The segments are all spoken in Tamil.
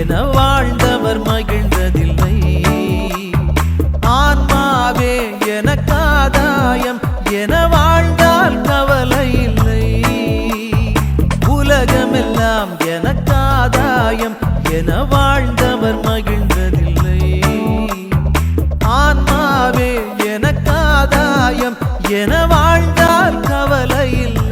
என வாழ்ந்தவர் மகிழ்ந்ததில்லை. ஆன்மாவே எனக்காதாயம் என வாழ்ந்தால் கவலை இல்லை. உலகமெல்லாம் எனக்காதாயம் என வாழ்ந்தவர் மகிழ்ந்ததில்லை. ஆன்மாவே எனக்காதாயம் என வாழ்ந்தால் கவலை இல்லை.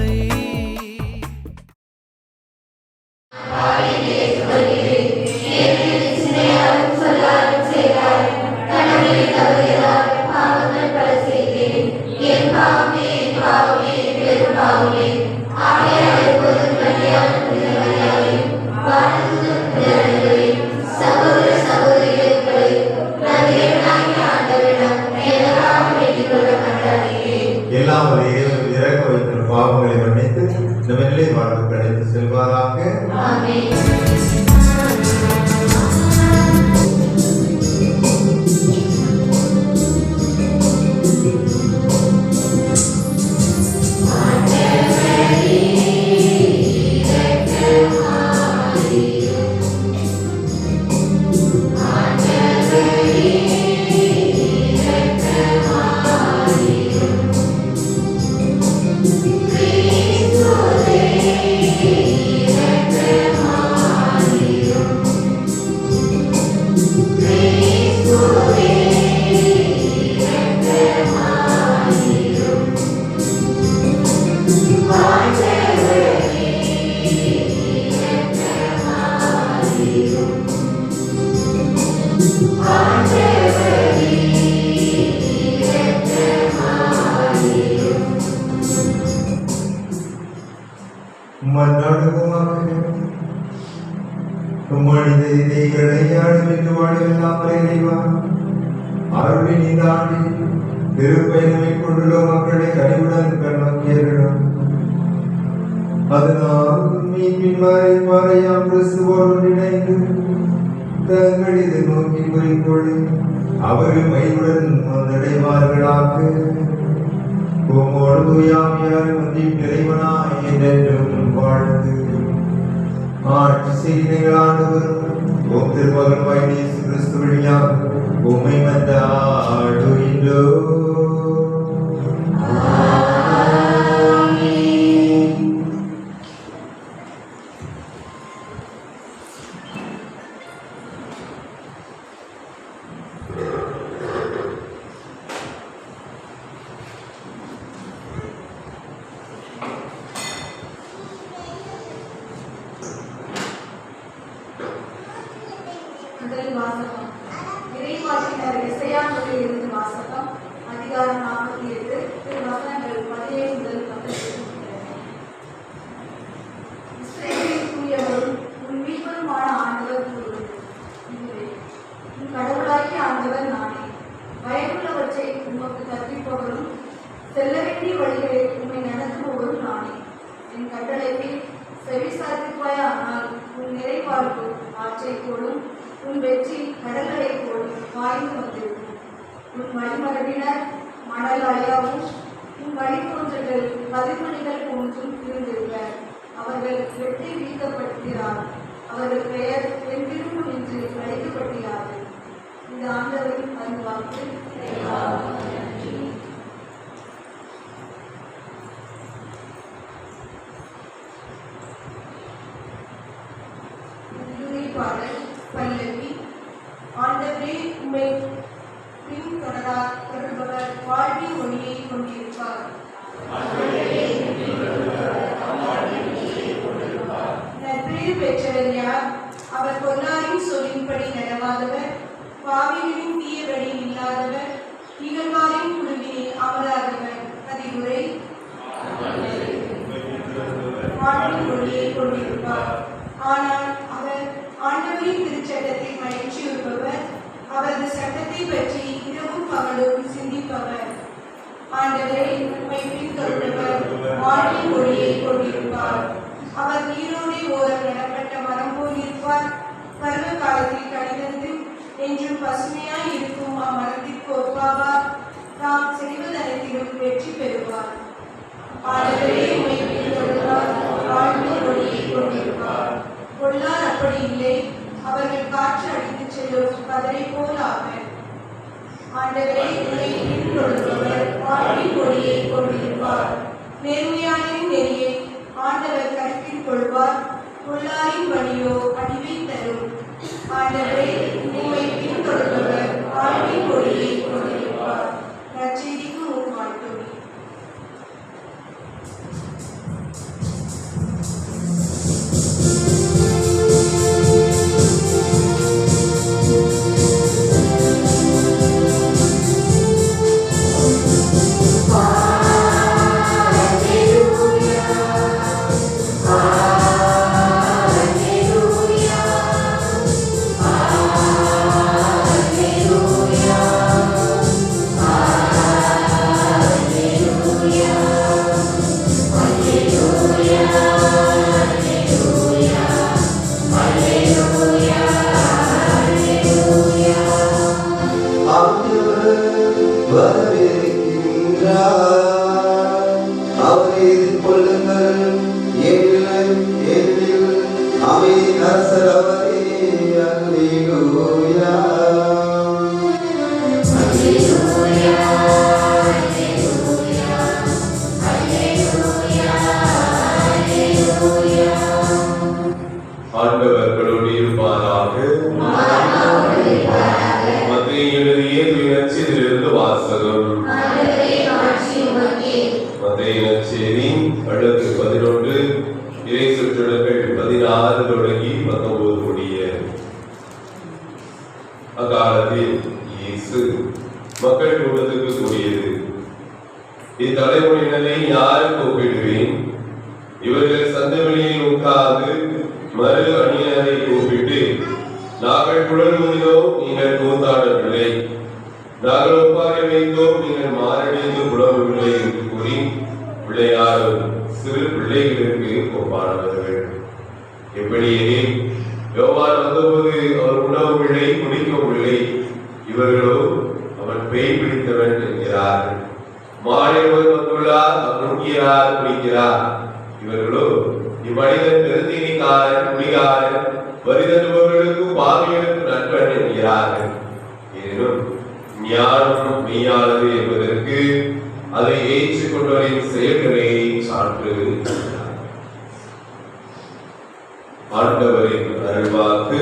எல்லாம் ஒரு இறக்க வைக்கிற பாவங்களை மன்னித்து நம்மிலே வாழ்வு கிடைத்து செல்வாராக. மக்களை கனிவுடன் கண்ணோக்கியர்களும் அதனால் மீன்பின்மாறையாம் கிறிஸ்துவோடு இணைந்து தங்கள் இதை நோக்கி குறிக்கொண்டு அவர்கள் மகிழ்வுடன் வந்தடைவார்களாக. உமோடு தூயாமையார் ஒன்றின் நிறைவனாய் என்றென்றும் வாழ்ந்து ஆட்சி செய்திகள் ஆண்டவரும் உம் திருமகன் இயேசு கிறிஸ்து வழியாக உம்மை மன்றாடுகின்றோம். முதல் வாசகம் இறைவாக்கினர் எசையாவிலிருந்து இருந்து வாசகம். அதிகாரம் 48 திருவசனங்கள் 17 முதல் 19. இஸ்ரவேலின் தூயவரும் உன் மீட்பருமான ஆண்டவர் கூறுவது இதுவே: உன் கடவுளாகிய ஆண்டவர் நானே. பயனுள்ளவற்றை உமக்கு கற்பிப்பவரும் செல்ல வேண்டிய வழிகளில் உம்மை நடத்துபவரும் நானே. என் கட்டளைக்கு செவி சாதிப்பாயானால் உன் நிறைவாழ்வு ஆற்றை போலும், உன் வெற்றி கடல்களை போல் வாய்ந்து வந்திருக்கும். உன் வழிமரபினர் மணல் அலையாவும் உன் வழிபோன்றர்கள் பதிமணிகள் போன்றும் இருந்திருப்பர். அவர்கள் வெட்டி வீழ்த்தப்படுகிறார். அவர்கள் பெயர் எங்கிருந்தும் என்று அழைக்கப்பட்டார்கள். இந்த ஆண்டவரின் அருள்வாக்கு. பாடல் பல்லவி. ஆண்டவரே உம்மை பின்தொடர்பவர் வாழ்வின் ஒளியை கொண்டிருப்பார். நற்பேறு பெற்றவர் யார்? அவர் பொல்லாரின் சொல்லின்படி நடவாதவர், பாவிகளின் தீய வழி இல்லாதவர், இகழ்வாரின் குழுவினில் அமராதவர். அதிகுறை வாழ்வின் ஒளியை கொண்டிருப்பார். ஆனால் அவர் ஆண்டவரின் திருச்சட்டத்தை மகிழ்ச்சியுறுபவர், அவரது சட்டத்தை பற்றி இரவும் பகலும் சிந்திப்பவர். ஆண்டவரை உம்மை பின்தொடர்பவர் வாழ்வின் ஒளியை கொண்டிருப்பார். அவர் நீரோடை ஓரம் நடப்பட்ட மரம் போல் இருப்பார். பருவ காலத்தில் கனிதந்து என்றும் பசுமையாய் இருக்கும் அம்மரத்திற்கு ஒப்பாவார். தாம் செய்வதனைத்திலும் வெற்றி பெறுவார். ஆண்டவரே உம்மை பின்தொடர்பவர் வாழ்வின் ஒளியை கொண்டிருப்பார். பொல்லார் அப்படி இல்லை. அவர்கள் காற்று அடித்துச் செல்லும் பதரை போல் ஆவர். ஆண்டவரே, உம்மை பின்தொடர்பவர் வாழ்வின் ஒளியை கொண்டிருப்பார். நேர்மையானின் நெறியை ஆண்டவர் கருத்தில் கொள்வார். பொல்லாரின் வழியோ அழிவை தரும். ஆண்டவரே, உம்மை பின்தொடர்பவர் வாழ்வின் ஒளியை கொண்டிருப்பார். நற்செய்திக்கு முன் வாழ்த்துமே. அக்காலத்தில் இயேசு மக்கள் கூட்டத்துக்கு கூறியது, இத்தலைமுறையினரை யாருக்கு ஒப்பிடுவேன்? இவர்கள் சந்தவெளியில் உட்கார்ந்து மறு அணியினரை கூப்பிட்டு, நாங்கள் குழல் முறிதோம், நீங்கள் கூத்தாடவில்லை, நாங்கள் ஒப்பாரி வைத்தோம், நீங்கள் மாரடைத்து புலம்பவில்லை என்று கூறி விளையாடும் சிறு பிள்ளைகளுக்கு ஒப்பானவர்கள். எப்படியே யோவான் வந்தபோது அவர் உணவவில்லை, குடிக்கவில்லை, இவர்களோ அவன் பேய் பிடித்தவன் என்கிறார்கள். மாநிலவர் வந்துள்ளார், அவர் உண்கிறார், குடிக்கிறார், இவர்களோ இம்மனிதன் பெருந்தீனிக்காரன், குடிகாரன், வரிதருபவர்களுக்கு பாவிகளுக்கு நண்பன் என்கிறார்கள். எனினும் ஞானம் மெய்யானது என்பதற்கு அதை ஏற்றுக்கொண்டவரின் செயல்களே சான்று. ஆண்டவரின் அருள்வாக்கு.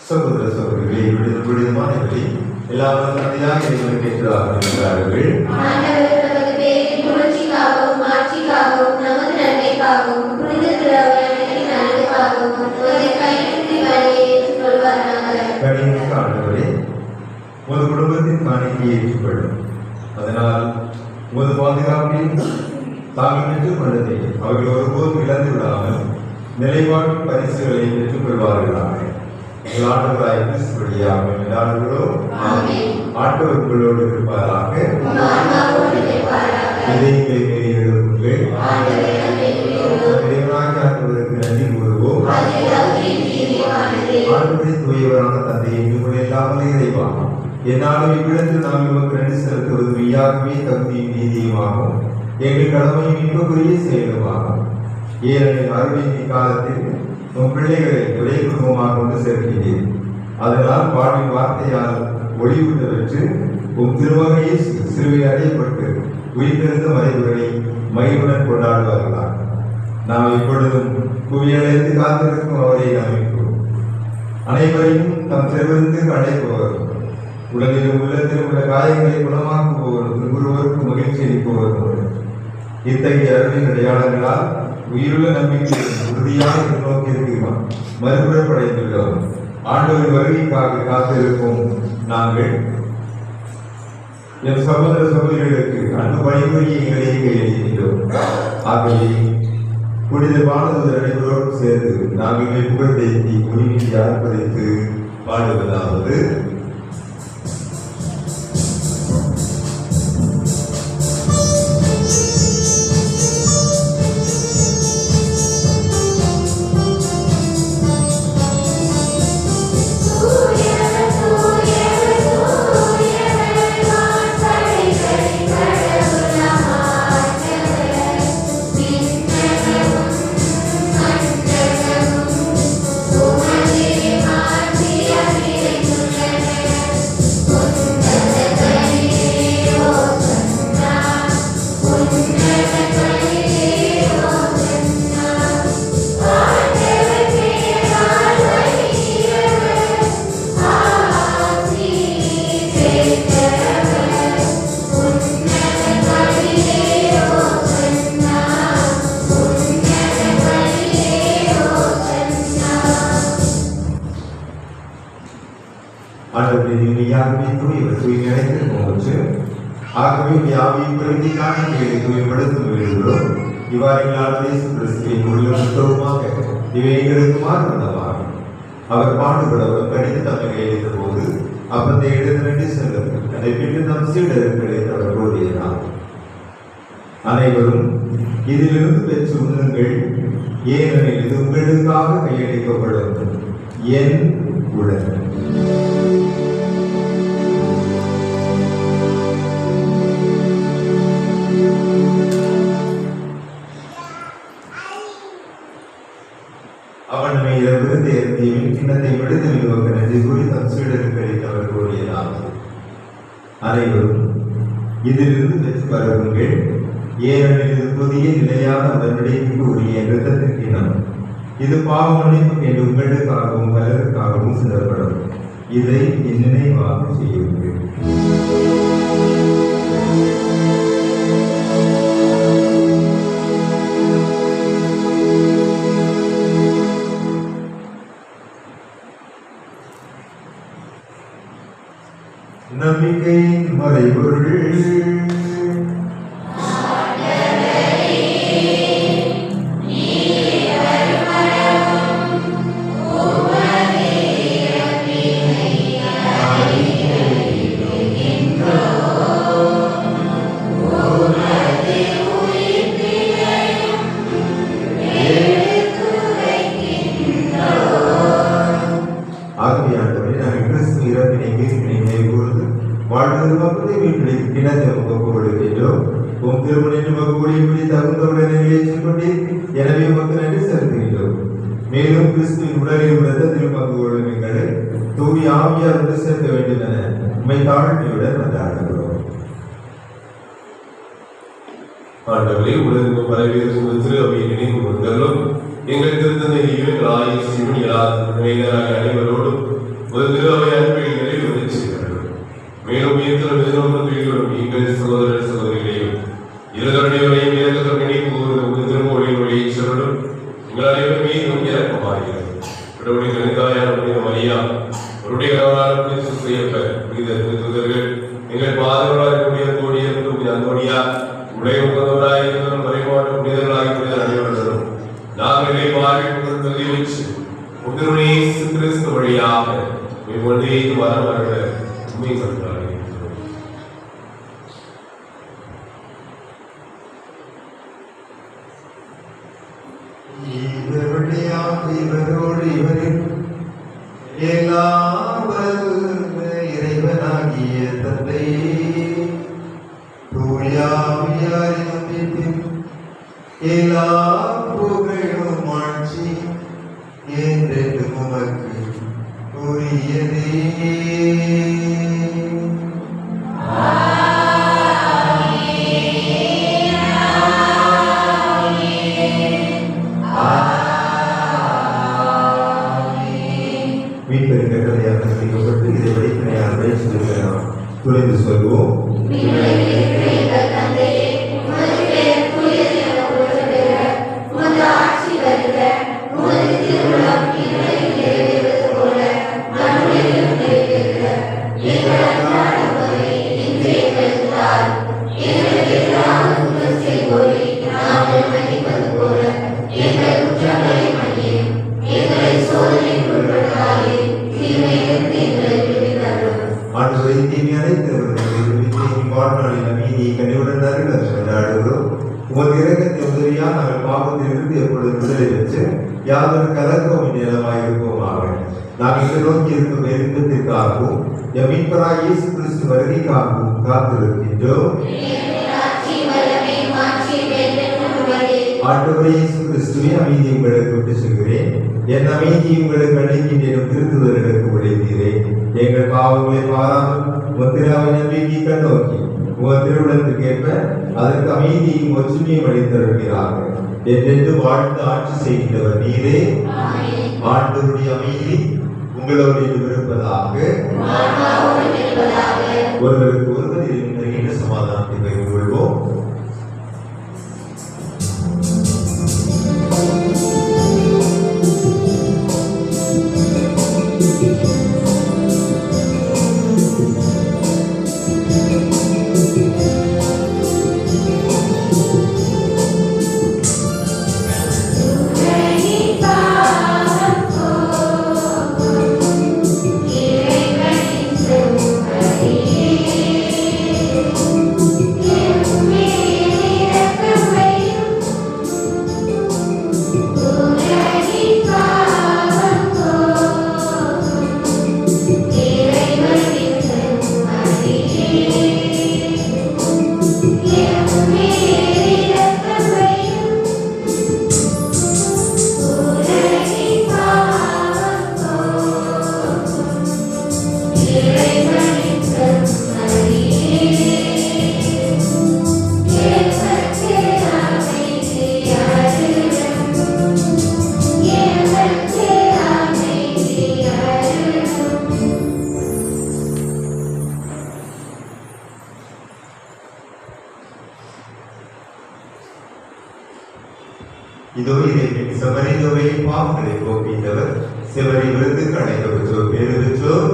சகோதர சகோதரிகளை விடுதமானவர்களை எல்லாரும் தந்தையாக இறைவனுக்கு ஏற்றதாக இருக்கிறார்கள். ஆண்டவரே, ஒரு குடும்பத்தின் காணிக்கையை ஏற்றுக்கொள்ளும். அதனால் ஒரு பாதுகாப்பில் தாங்கள் பெற்றுக் கொண்டதை அவர்கள் ஒருபோதும் இழந்து விடாமல் நிலைப்பாட்டு பரிசுகளை பெற்றுக் கொள்வார்களாக. ஆண்டவராய் கிறிஸ்து வழியாக எல்லார்களோ ஆண்டவர்களோடு இருப்பாராக. இதயங்களை எழுதுங்கள். ஆண்டவருக்கு நன்றி கூறுவோம். ஆண்டவரை தூயவரான தந்தையை உங்களை எல்லாமே இறைவாக என்னாலும் இவ்விடத்தில் நாம் இவருக்கு நன்றி செலுத்துவது மெய்யாகவே தகுதியும் நீதியுமாகும், எங்கள் கடமையும் இன்பக்குரிய செயலுமாகும். ஏனெனில் அருளின் காலத்தில் உன் பிள்ளைகளை ஒரே குடும்பமாக கொண்டு சேர்க்கிறேன். அதனால் பாடின் வார்த்தையால் ஒளிவிட்டு பெற்று உன் திருவகையை சிறுவை அடையப்பட்டு உயிர்த்தெழுந்த மறைவுகளை மகிழ்வுடன் கொண்டாடுவார்களாக. நாம் இப்பொழுதும் புவியடைந்து காத்திருக்கும் அவரை அமைப்போம். அனைவரையும் தம் செல்வந்து அடைப்பவர், உலகிலும் உள்ளத்திலும் உள்ள காயங்களை குணமாக்குபவர், ஒருவருக்கு மகிழ்ச்சி அளிப்பவர். இத்தகைய அருளின் அடையாளங்களால் உயிருள்ள நம்பிக்கை உறுதியாக நோக்கியிருக்கிறோம். மறுபுறப்படைந்துள்ளோம். ஆண்டவர் வருகைக்காக காத்திருக்கும் நாங்கள் என் சகோதர சகோதரிகளுக்கு அன்பு பணிபுரிய எங்களை கையெழுத்தினோம். ஆகவே புனித வானதூதர் அனைவரோடு சேர்ந்து நாங்கள் புகழ்ந்தேத்தி உரிமையை ஆர்ப்பரித்து பாடுவதாவது: ஆகவே வியாபியும் பிரதி காணிக்கைகளை தூய்மைப்படுத்தும் வேண்டுகிறோம். இவ்வாறு கிறிஸ்துவின் உள்ளமாக இவை எங்களுக்கு மாறுவதாக. அவர் பாடுபடவர் கடித தமிழை எழுந்த போது அப்பத்தை எடுத்து வேண்டி செல்லும். அதை பின்பு நம் சீடர்களை அவர் கூறியதார். அனைவரும் இதிலிருந்து பெற்று உண்ணுங்கள், ஏனெனில் இது உங்களுக்காக கையளிக்கப்படும் என் உடல். அவன் விருந்தை கிண்ணத்தை விடுத்து விடுவங்க நன்றி கூறி தம் சீடருக்கு அளித்தவர் கூறியதாவது: அனைவரும் இதிலிருந்து பெற்று பருகுங்கள், ஏனெனில் இது புதிய நிலையான உடன்படிக்கைக்கு உரிய இரத்தத்தின் கிண்ணம். இது பாவ மன்னிப்பு என்று உங்களுக்காகவும் பலருக்காகவும் சிந்தப்படும். இதை என் நினைவாக செய்யுங்கள். நம்பிக்கையின் மறைபொருள் எனவே மக்கள் நன்றி செலுத்துகின்றோம். மேலும் கிறிஸ்துவின் உடலில் உள்ளதில் பங்கு கொள்ளும் எங்களை தூய் ஆவியார் ஒன்று சேர்க்க வேண்டும் என உண்மை தாழ்மையுடன் வந்தாடுகிறோம். ஆண்டவரே, உலகம் பரவிய திரு அவையை நினைவு கொண்டலும் எங்கள் திருத்தந்தையையும் அனைவரோடும் ஒரு திரு அவை அன்பில் நிறைவு செய்கிறார்கள். மேலும் எங்கள் சகோதர சகோதரிகளையும் இருவரையும் நினைவு கூறும் திருமொழியின் வழியை சொல்லலும் எங்கள் அனைவரும் மீதும் இறக்கமாகிறது. கடவுளின் கணிதாயான புனித மரியா, அவருடைய கணவரான புனித சுசையப்பர், புனித திருத்தூதர்கள், எங்கள் பாதவர்களாக புனித தோழியர் புனித அந்தோனியா, உடைய உகந்தவராயிருந்த மறைமாட்ட புனிதர்களாக புனித அனைவர்களும் நாங்களே வாழ்க்கை தகுதி வச்சு உங்களுடைய கிறிஸ்து வழியாக வர வருட உண்மை சொல்கிறார்கள். இவரோடு இவரின் இறைவனாகிய தந்தை தூயாவியாரின் எல்லா புகழும் ஆட்சி புரிந்து சொல்வோம். யாதொரு கலக்கமும் நிலமாயிருப்போமாக. நாம் இங்கு நோக்கி இருக்கும் நெருக்கத்திற்காகவும் எம் மீட்பராகிய இயேசு கிறிஸ்து வருகைக்காகவும் காத்திருக்கின்றோம். ஆண்டவரே இயேசு கிறிஸ்துவே, அமைதி உங்களுக்கு விட்டு செல்கிறேன், என் அமைதி உங்களுக்கு அளிக்கின்றேன் திருத்துதலுக்கு உழைத்தீரேன். எங்கள் பாவங்களை பாராமல் முத்திராவை நம்பிக்கை கண்ணோக்கி உங்கள் திருவிழத்துக்கேற்ப அதற்கு அமைதியும் ஒற்றுமையும் அளித்திருக்கிறார்கள். என்றென்று வாழ்ந்து ஆட்சி செய்கின்றவர் நீரே. ஆண்டவருடைய அமைதி உங்களோடு இருப்பதாக. ஒருவருக்கு ஒருவர் இருக்கின்ற சமாதானத்தை பகிர்ந்து கொள்வோம். இதோ இதை செவரிதோவை பாவங்களை போக்கின்றவர், செவரி விருதுக்கு அழைக்கப்பட்டோர், பேரு பெற்றோர்.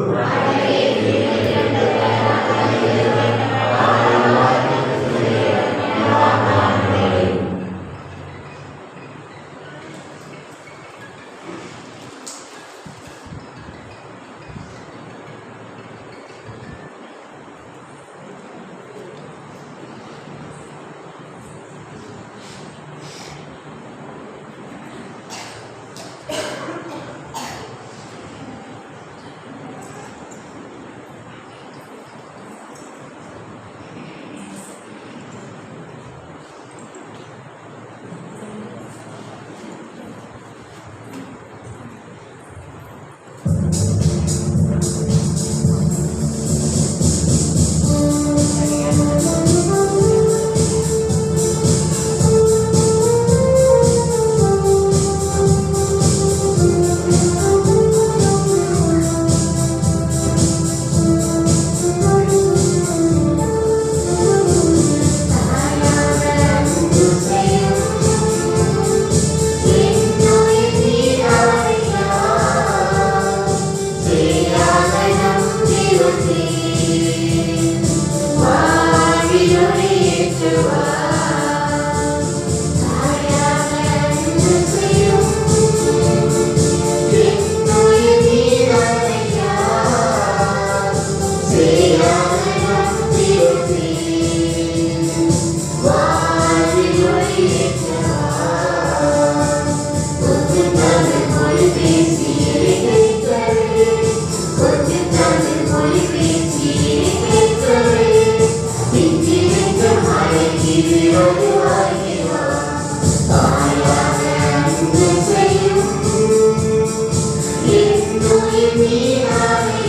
நீ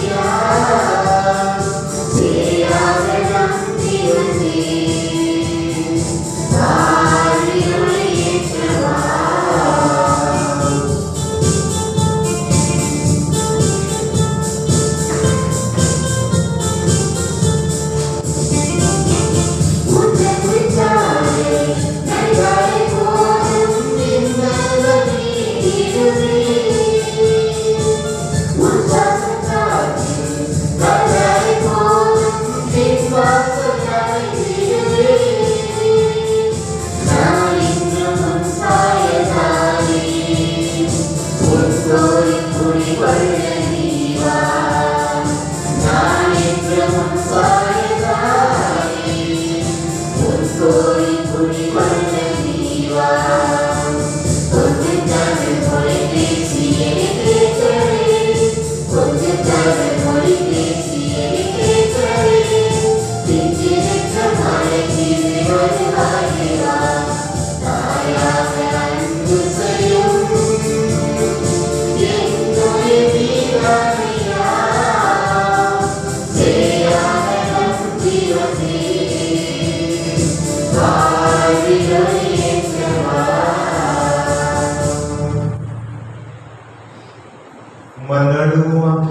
மன்றாடுவோமாக.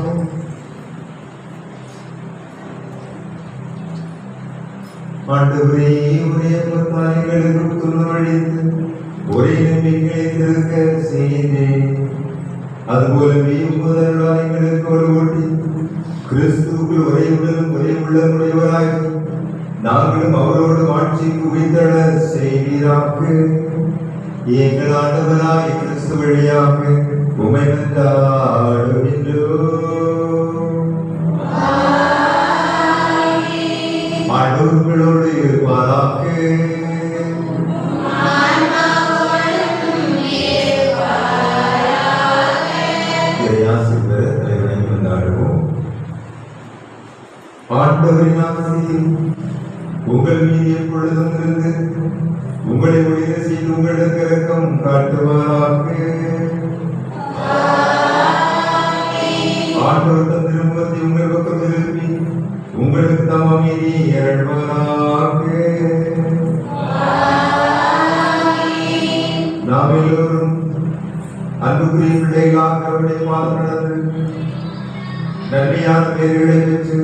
ஆண்டவரே, ஒரே பொறுப்பாளிகளுக்கு புதுவழித்து ஒரே நம்பிக்கையை திருக்க செய்தேன். அதுபோலவே முதலாளிகளுக்கு ஒரு ஓட்டி கிறிஸ்துவுக்கு ஒரே உடலும் ஒரே உள்ளமுடையவராகி நாங்களும் அவரோடு ஆட்சிக்கு உயிர்த்தெழ செய்வீராக. எங்கள் ஆண்டவராய் கிறிஸ்து வழியாக உம்மை மன்றாடுகின்றோம். ஆண்டவர்களோடு இருப்பாராக. இறையாசிர் பெற தலைவனை கொண்டாடுவோம். ஆண்டவரின் ஆசையில் உங்கள் மீது எப்பொழுதும் இருந்து உங்களை ஒளிர செய்து உங்களுக்கு இரக்கம் காட்டுவாராக. ஆண்டவர் தம் திருமுகத்தை உங்கள் பக்கம் திருப்பி உங்களுக்கு தம் அமைதியை அருள்வாராக. நாம் எல்லோரும் அன்புக்குரிய பிள்ளைகளாக அவருடைய பாதம் நடந்து நன்மையான பெயர்களை பெற்று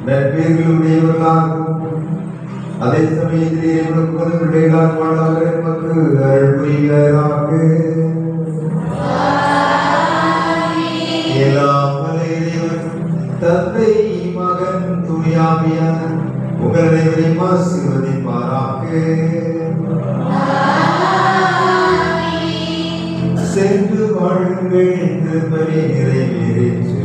நற்பெயர்களுடையவர்களாகவும் அதே சமயத்திலே உனக்கு பிள்ளைகளாக வாழாக நமக்கு அருள் புரிவீராக. எல்லாம் வல்ல இறைவன் தந்தை மகன் தூயாவியார் உங்கள் அனைவரையும் ஆசீர்வதிப்பாராக. சென்று வாழுங்கள், திருப்பலி நிறைவேறிற்று.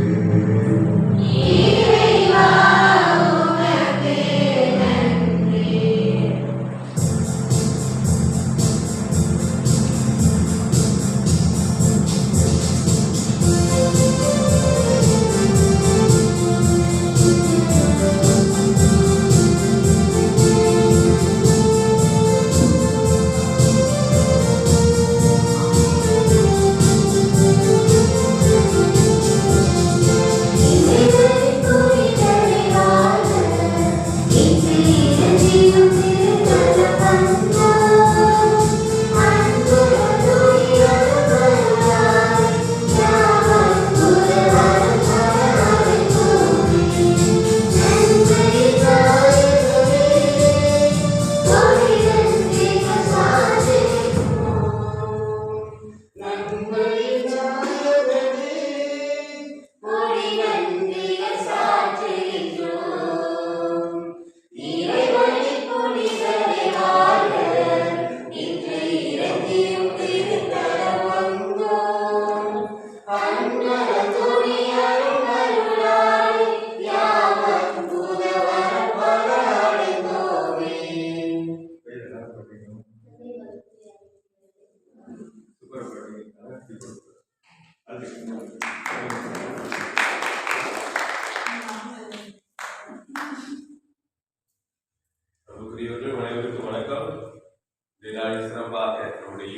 அனைவருக்கும் வணக்கம். சிறப்பாக நம்முடைய